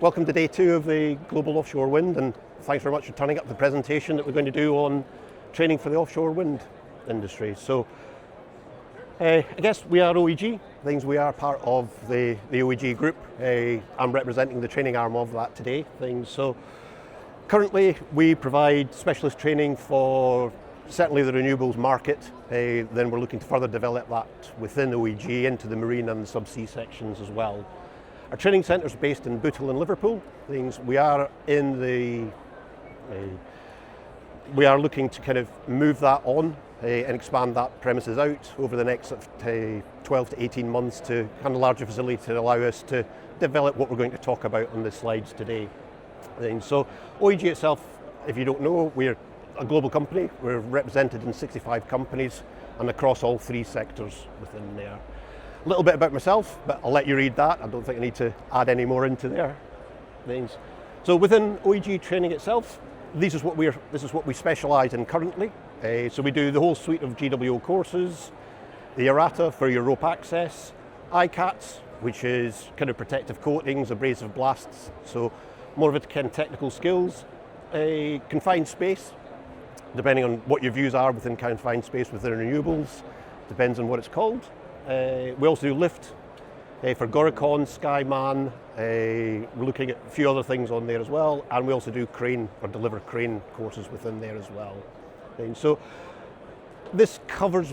Welcome to day 2 of the Global Offshore Wind, and thanks very much for turning up the presentation that we're going to do on training for the offshore wind industry. So I guess we are OEG, we are part of the OEG group. I'm representing the training arm of that today. So currently we provide specialist training for certainly the renewables market, then we're looking to further develop that within OEG into the marine and the subsea sections as well. Our training centre is based in Bootle in Liverpool. We are looking to kind of move that on and expand that premises out over the next 12 to 18 months to kind of larger facility to allow us to develop what we're going to talk about on the slides today. So OEG itself, if you don't know, we're a global company. We're represented in 65 companies and across all 3 sectors within there. A little bit about myself, but I'll let you read that. I don't think I need to add any more into there. So within OEG training itself, this is what we specialise in currently. So we do the whole suite of GWO courses, the errata for your rope access, ICATs, which is kind of protective coatings, abrasive blasts, so more of it kind of technical skills, a confined space, depending on what your views are within confined space within renewables, depends on what it's called. We also do lift for Goricon, Skyman, we're looking at a few other things on there as well, and we also do crane or deliver crane courses within there as well. So this covers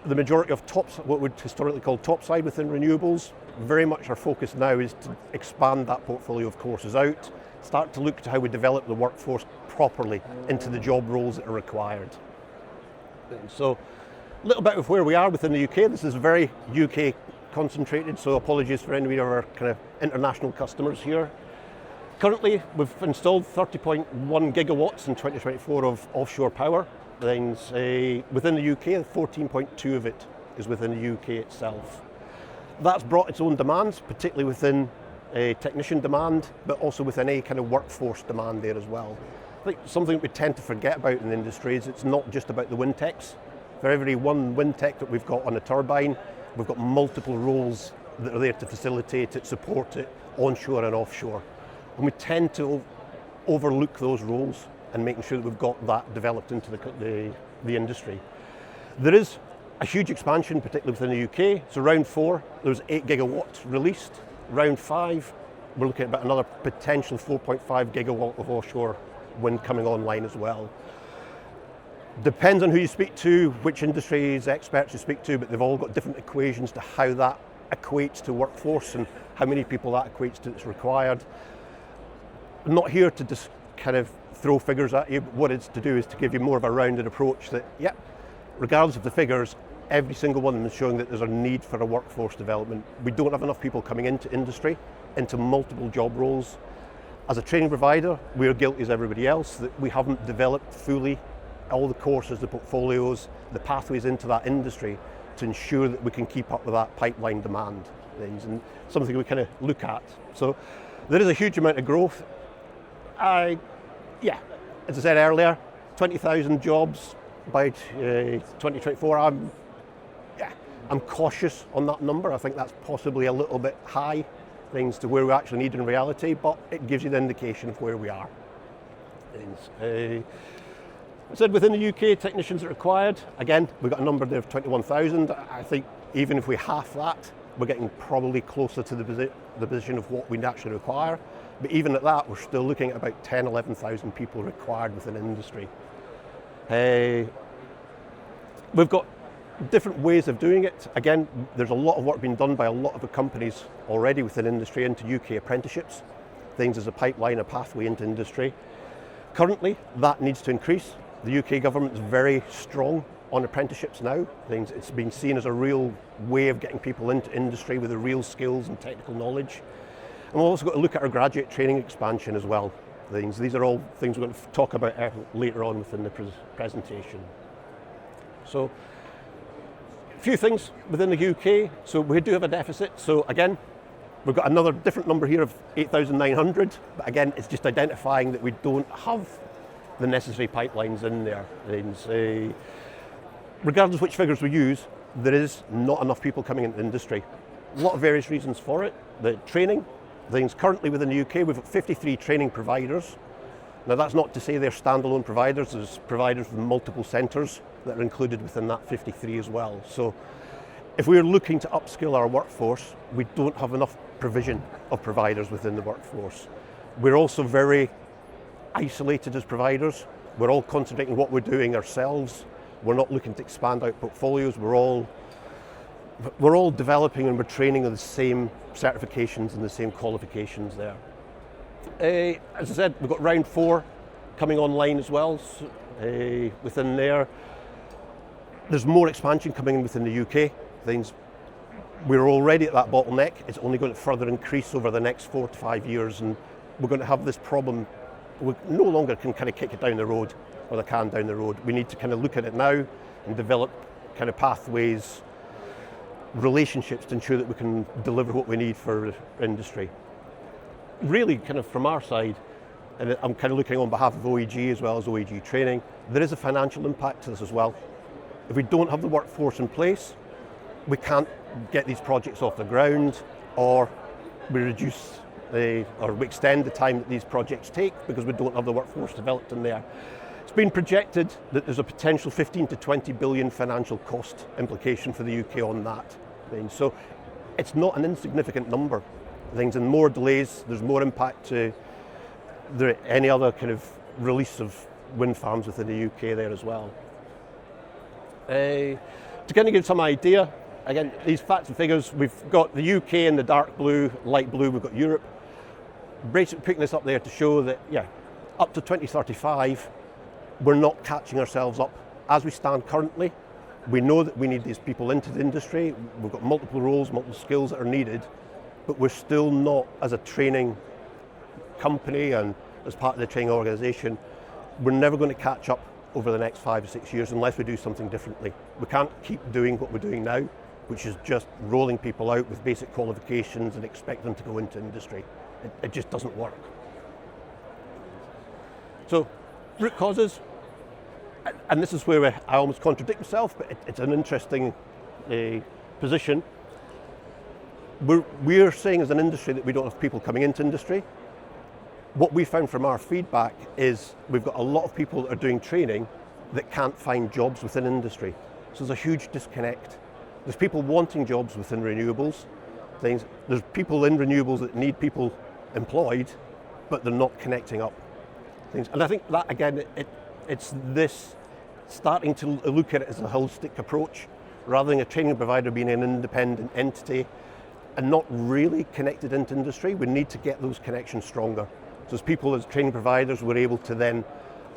the majority of what would historically call topside within renewables. Very much our focus now is to expand that portfolio of courses out, start to look to how we develop the workforce properly into the job roles that are required. So a little bit of where we are within the UK. This is very UK concentrated, so apologies for any of our kind of international customers here. Currently, we've installed 30.1 gigawatts in 2024 of offshore power. Within the UK, 14.2 of it is within the UK itself. That's brought its own demands, particularly within technician demand, but also within a kind of workforce demand there as well. I think something we tend to forget about in the industry is it's not just about the wind techs. For every one wind tech that we've got on a turbine, we've got multiple roles that are there to facilitate it, support it, onshore and offshore. And we tend to overlook those roles and making sure that we've got that developed into the industry. There is a huge expansion, particularly within the UK. So round 4, there was 8 gigawatts released. Round 5, we're looking at about another potential 4.5 gigawatt of offshore wind coming online as well. Depends on who you speak to, which industries experts you speak to, but they've all got different equations to how that equates to workforce and how many people that equates to that's required. I'm not here to just kind of throw figures at you, but what it's to do is to give you more of a rounded approach that, regardless of the figures, every single one of them is showing that there's a need for a workforce development. We don't have enough people coming into industry, into multiple job roles. As a training provider, we're guilty as everybody else that we haven't developed fully all the courses, the portfolios, the pathways into that industry to ensure that we can keep up with that pipeline demand and something we kind of look at. So there is a huge amount of growth. As I said earlier, 20,000 jobs by 2024. I'm cautious on that number. I think that's possibly a little bit high, to where we actually need in reality, but it gives you the indication of where we are. I said within the UK, technicians are required. Again, we've got a number there of 21,000. I think even if we half that, we're getting probably closer to the position of what we actually require. But even at that, we're still looking at about 10, 11,000 people required within industry. We've got different ways of doing it. Again, there's a lot of work being done by a lot of the companies already within industry into UK apprenticeships. Things as a pipeline, a pathway into industry. Currently, that needs to increase. The UK government is very strong on apprenticeships now. It's been seen as a real way of getting people into industry with the real skills and technical knowledge. And we've also got to look at our graduate training expansion as well. These are all things we're going to talk about later on within the presentation. So, a few things within the UK. So we do have a deficit. So again, we've got another different number here of 8,900. But again, it's just identifying that we don't have the necessary pipelines in there. Regardless of which figures we use, there is not enough people coming into the industry. A lot of various reasons for it. The training, Things currently within the UK, we've got 53 training providers. Now that's not to say they're standalone providers, there's providers with multiple centres that are included within that 53 as well. So if we're looking to upskill our workforce, we don't have enough provision of providers within the workforce. We're also very isolated as providers. We're all concentrating on what we're doing ourselves. We're not looking to expand out portfolios. We're all developing and we're training on the same certifications and the same qualifications there. As I said, we've got round 4 coming online as well. So, within there, there's more expansion coming in within the UK. We're already at that bottleneck. It's only going to further increase over the next 4 to 5 years, and we're going to have this problem. We no longer can kind of kick it down the road, or the can down the road. We need to kind of look at it now and develop kind of pathways, relationships to ensure that we can deliver what we need for industry. Really, kind of from our side, and I'm kind of looking on behalf of OEG as well as OEG training, there is a financial impact to this as well. If we don't have the workforce in place, we can't get these projects off the ground, or we reduce or we extend the time that these projects take because we don't have the workforce developed in there. It's been projected that there's a potential 15 to 20 billion financial cost implication for the UK on that. So it's not an insignificant number. And more delays, there's more impact to any other kind of release of wind farms within the UK there as well. To kind of give some idea, again, these facts and figures, we've got the UK in the dark blue, light blue, we've got Europe. Basically picking this up there to show that, up to 2035, we're not catching ourselves up. As we stand currently, we know that we need these people into the industry. We've got multiple roles, multiple skills that are needed, but we're still not, as a training company and as part of the training organisation, we're never going to catch up over the next 5 or 6 years unless we do something differently. We can't keep doing what we're doing now, which is just rolling people out with basic qualifications and expect them to go into industry. It just doesn't work. So, root causes, and this is where I almost contradict myself, but it's an interesting position. We're saying as an industry that we don't have people coming into industry. What we found from our feedback is we've got a lot of people that are doing training that can't find jobs within industry. So there's a huge disconnect. There's people wanting jobs within renewables. There's people in renewables that need people employed, but they're not connecting up. And I think that, again, it's this starting to look at it as a holistic approach, rather than a training provider being an independent entity and not really connected into industry. We need to get those connections stronger. So as people, as training providers, we're able to then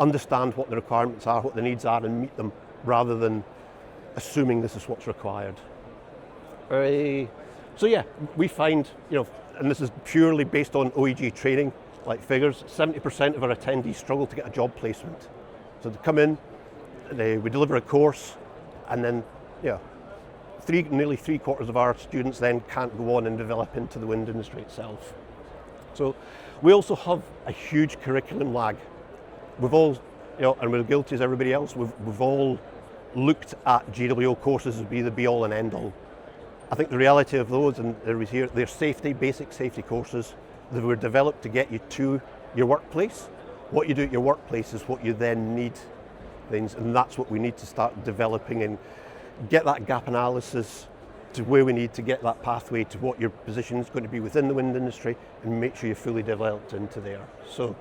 understand what the requirements are, what the needs are, and meet them, rather than assuming this is what's required. So yeah, we find, and this is purely based on OEG training, like figures, 70% of our attendees struggle to get a job placement. So they come in, we deliver a course, and then nearly 3/4 of our students then can't go on and develop into the wind industry itself. So we also have a huge curriculum lag. We've all, and we're guilty as everybody else, we've all looked at GWO courses as be the be all and end all. I think the reality of those, and they're basic safety courses that were developed to get you to your workplace. What you do at your workplace is what you then need, and that's what we need to start developing and get that gap analysis to where we need to get that pathway to what your position is going to be within the wind industry, and make sure you're fully developed into there. So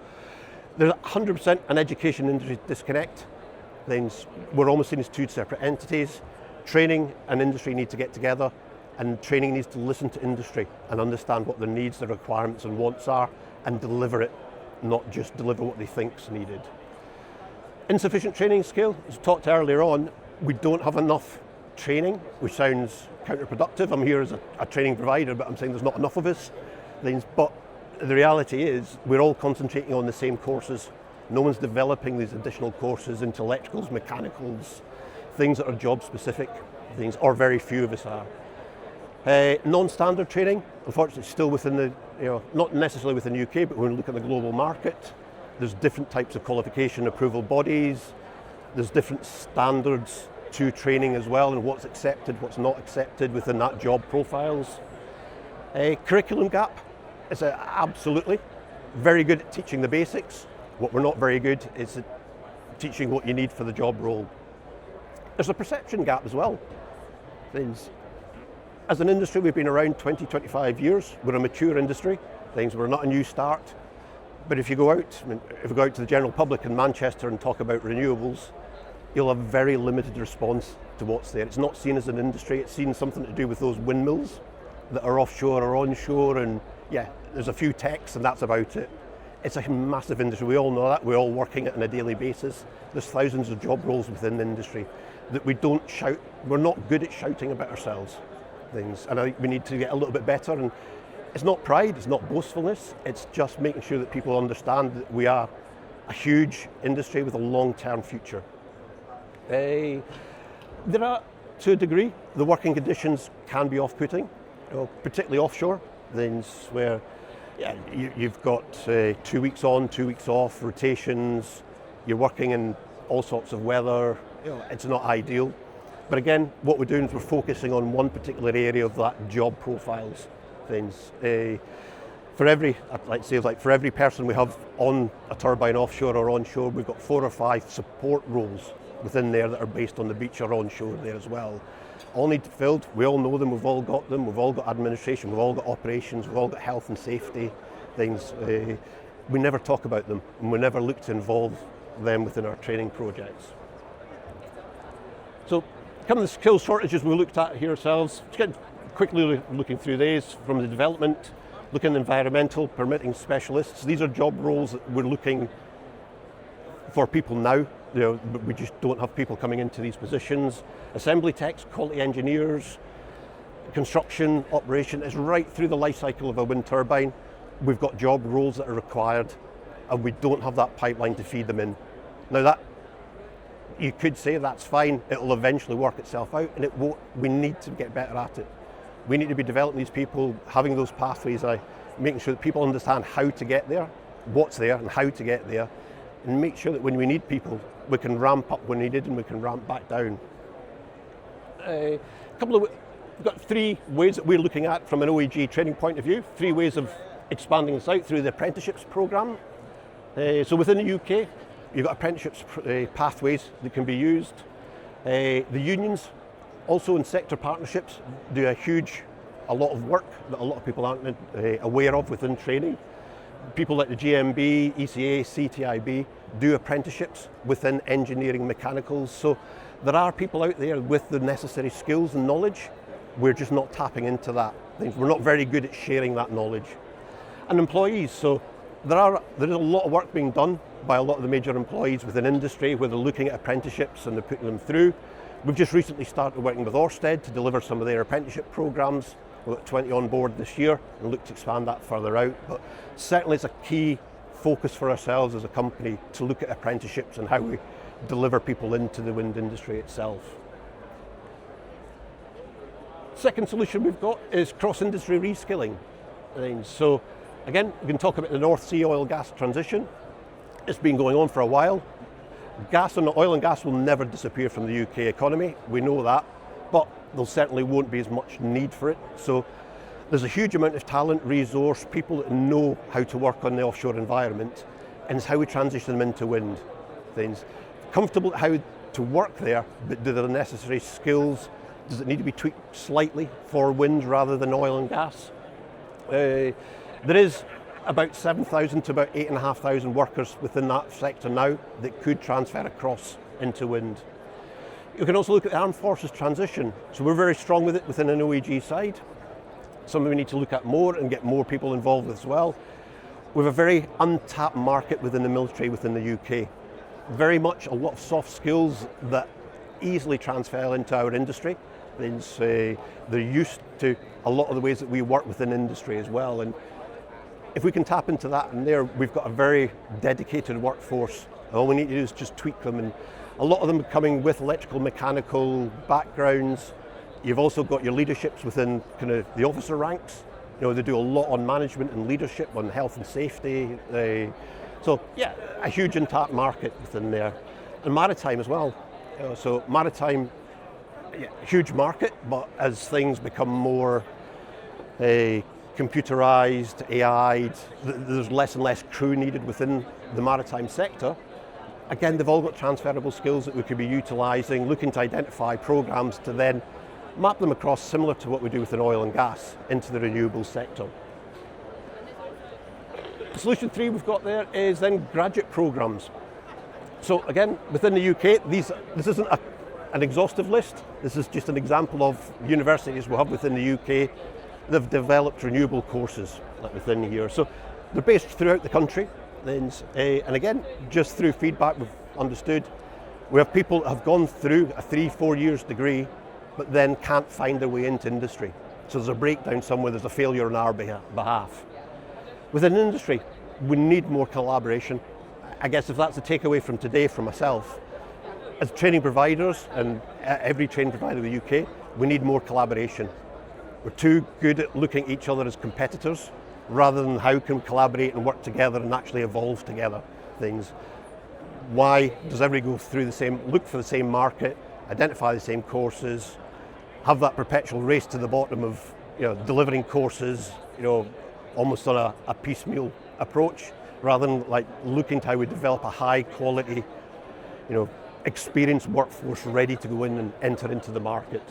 there's 100% an education industry disconnect. We're almost seen as two separate entities. Training and industry need to get together, and training needs to listen to industry and understand what their needs, their requirements and wants are, and deliver it, not just deliver what they think's needed. Insufficient training scale, as talked earlier on, we don't have enough training, which sounds counterproductive. I'm here as a training provider, but I'm saying there's not enough of us. But the reality is we're all concentrating on the same courses. No one's developing these additional courses into electricals, mechanicals, things that are job specific, or very few of us are. Non-standard training, unfortunately, still within the, not necessarily within the UK, but when we look at the global market, there's different types of qualification approval bodies, there's different standards to training as well, and what's accepted, what's not accepted within that job profiles. Curriculum gap, It's absolutely very good at teaching the basics. What we're not very good is at teaching what you need for the job role. There's a perception gap as well. As an industry, we've been around 20, 25 years. We're a mature industry. We're not a new start. But if you go out to the general public in Manchester and talk about renewables, you'll have very limited response to what's there. It's not seen as an industry. It's seen something to do with those windmills that are offshore or onshore, and yeah, there's a few techs and that's about it. It's a massive industry. We all know that. We're all working it on a daily basis. There's thousands of job roles within the industry that we don't shout. We're not good at shouting about ourselves. And I think we need to get a little bit better. And it's not pride, it's not boastfulness. It's just making sure that people understand that we are a huge industry with a long-term future. There are, to a degree, the working conditions can be off-putting, particularly offshore, things where you've got 2 weeks on, 2 weeks off, rotations, you're working in all sorts of weather, it's not ideal. But again, what we're doing is we're focusing on one particular area of that job profiles. For every person we have on a turbine offshore or onshore, we've got 4 or 5 support roles within there that are based on the beach or onshore there as well. All need filled, we all know them, we've all got them, we've all got administration, we've all got operations, we've all got health and safety things. We never talk about them and we never look to involve them within our training projects. So, come the skills shortages we looked at here ourselves, just quickly looking through these from the development, looking at environmental, permitting specialists. These are job roles that we're looking for people now. But we just don't have people coming into these positions. Assembly techs, quality engineers, construction, operation is right through the life cycle of a wind turbine. We've got job roles that are required and we don't have that pipeline to feed them in. Now that, you could say that's fine, it'll eventually work itself out and it won't. We need to get better at it. We need to be developing these people, having those pathways, making sure that people understand how to get there, what's there and how to get there, and make sure that when we need people, we can ramp up when needed and we can ramp back down. We've got 3 ways that we're looking at from an OEG training point of view, 3 ways of expanding this out through the apprenticeships programme. So within the UK, you've got apprenticeships pathways that can be used. The unions, also in sector partnerships, do a lot of work that a lot of people aren't aware of within training. People like the GMB, ECA, CTIB do apprenticeships within engineering mechanicals. So there are people out there with the necessary skills and knowledge. We're just not tapping into that. We're not very good at sharing that knowledge. And employees, so there is a lot of work being done by a lot of the major employees within industry where they're looking at apprenticeships and they're putting them through. We've just recently started working with Ørsted to deliver some of their apprenticeship programs. We've got 20 on board this year and look to expand that further out. But certainly it's a key focus for ourselves as a company to look at apprenticeships and how we deliver people into the wind industry itself. Second solution we've got is cross-industry reskilling. So again, we can talk about the North Sea oil gas transition. It's been going on for a while. Oil and gas will never disappear from the UK economy, we know that, but there certainly won't be as much need for it. So there's a huge amount of talent, resource, people that know how to work on the offshore environment, and it's how we transition them into wind. Comfortable how to work there, but do the necessary skills? Does it need to be tweaked slightly for wind rather than oil and gas? There is about 7,000 to about 8,500 workers within that sector now that could transfer across into wind. You can also look at the armed forces transition. So we're very strong with it within an OEG side. Something we need to look at more and get more people involved with as well. We have a very untapped market within the military within the UK. Very much a lot of soft skills that easily transfer into our industry. They're used to a lot of the ways that we work within industry as well. And if we can tap into that and there, we've got a very dedicated workforce. All we need to do is just tweak them. And a lot of them are coming with electrical, mechanical backgrounds. You've also got your leaderships within kind of the officer ranks. They do a lot on management and leadership, on health and safety. So yeah, a huge untapped market within there. And maritime as well. So maritime, huge market, but as things become more computerized, AI'd, there's less and less crew needed within the maritime sector. Again, they've all got transferable skills that we could be utilising, looking to identify programs to then map them across, similar to what we do within oil and gas, into the renewables sector. Solution 3 we've got there is then graduate programs. So again, within the UK, this isn't an exhaustive list. This is just an example of universities we have within the UK. They've developed renewable courses within here. So they're based throughout the country. And again, just through feedback we've understood, we have people that have gone through a 3-4 years degree, but then can't find their way into industry. So there's a breakdown somewhere, there's a failure on our behalf. Within industry, we need more collaboration. I guess if that's the takeaway from today from myself, as training providers, and every training provider in the UK, we need more collaboration. We're too good at looking at each other as competitors, rather than how can we collaborate and work together and actually evolve together things. Why does everybody go through look for the same market, identify the same courses, have that perpetual race to the bottom of delivering courses, almost on a piecemeal approach, rather than like looking to how we develop a high quality, experienced workforce ready to go in and enter into the market.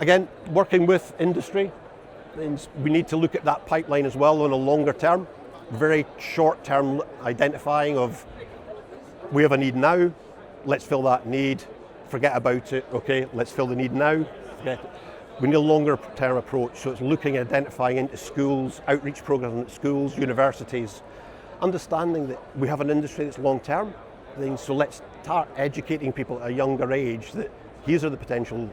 Again, working with industry, we need to look at that pipeline as well on a longer term, very short term identifying of, we have a need now, let's fill that need, forget about it, okay, let's fill the need now, forget it. We need a longer term approach, so it's looking at identifying into schools, outreach programs at schools, universities, understanding that we have an industry that's long term, so let's start educating people at a younger age that these are the potential,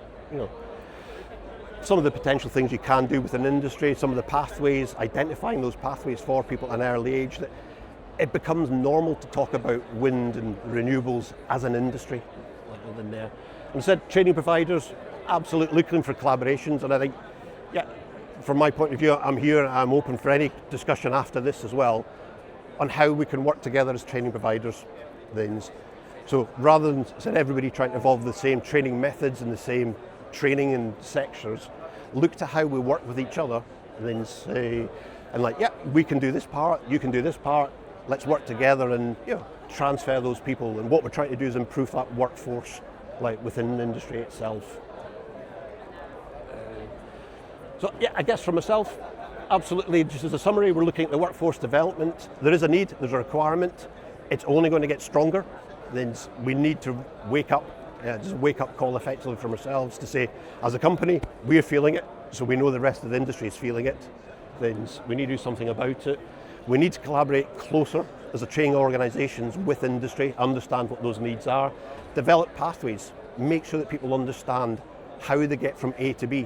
some of the potential things you can do with an industry, some of the pathways, identifying those pathways for people at an early age, that it becomes normal to talk about wind and renewables as an industry. Within there. Instead, training providers, absolutely looking for collaborations, and I think, from my point of view, I'm open for any discussion after this as well, on how we can work together as training providers. So rather than everybody trying to evolve the same training methods and the same training and sectors, look to how we work with each other, and then say, we can do this part, you can do this part, let's work together and transfer those people. And what we're trying to do is improve that workforce within the industry itself. So I guess for myself, absolutely, just as a summary, we're looking at the workforce development. There is a need, there's a requirement. It's only going to get stronger. Then we need to wake up, just a wake up call effectively from ourselves to say, as a company, we're feeling it, so we know the rest of the industry is feeling it. Then we need to do something about it. We need to collaborate closer as a training organisations with industry, understand what those needs are, develop pathways, make sure that people understand how they get from A to B.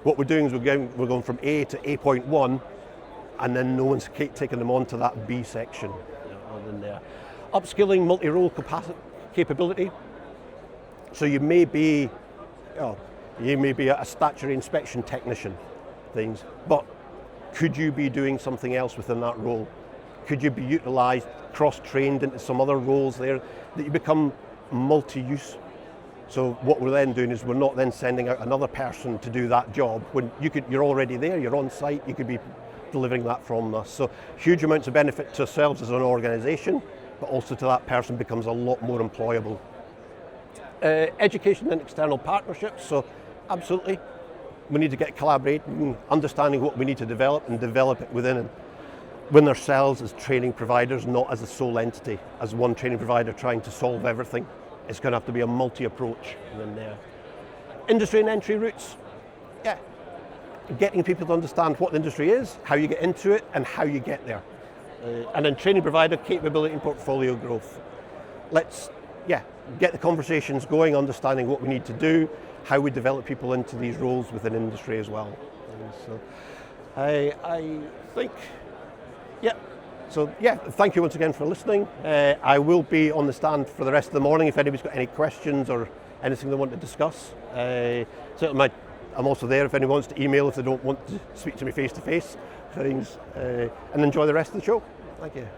What we're doing is we're going from A to A.1, and then no one's taking them on to that B section. Upskilling multi-role capability. So you may be a statutory inspection technician, but could you be doing something else within that role? Could you be utilised, cross-trained into some other roles there, that you become multi-use? So what we're then doing is we're not then sending out another person to do that job when you're already there, you're on site, you could be delivering that from us. So huge amounts of benefit to ourselves as an organisation, but also to that person becomes a lot more employable. Education and external partnerships, so absolutely, we need to get collaborating, understanding what we need to develop and develop it within ourselves as training providers, not as a sole entity, as one training provider trying to solve everything. It's going to have to be a multi-approach. Industry and entry routes, getting people to understand what the industry is, how you get into it, and how you get there. And then training provider capability and portfolio growth. Let's get the conversations going, understanding what we need to do, how we develop people into these roles within industry as well. So I think, thank you once again for listening. I will be on the stand for the rest of the morning if anybody's got any questions or anything they want to discuss. Certainly I'm also there if anyone wants to email if they don't want to speak to me face to face, and enjoy the rest of the show. Thank you.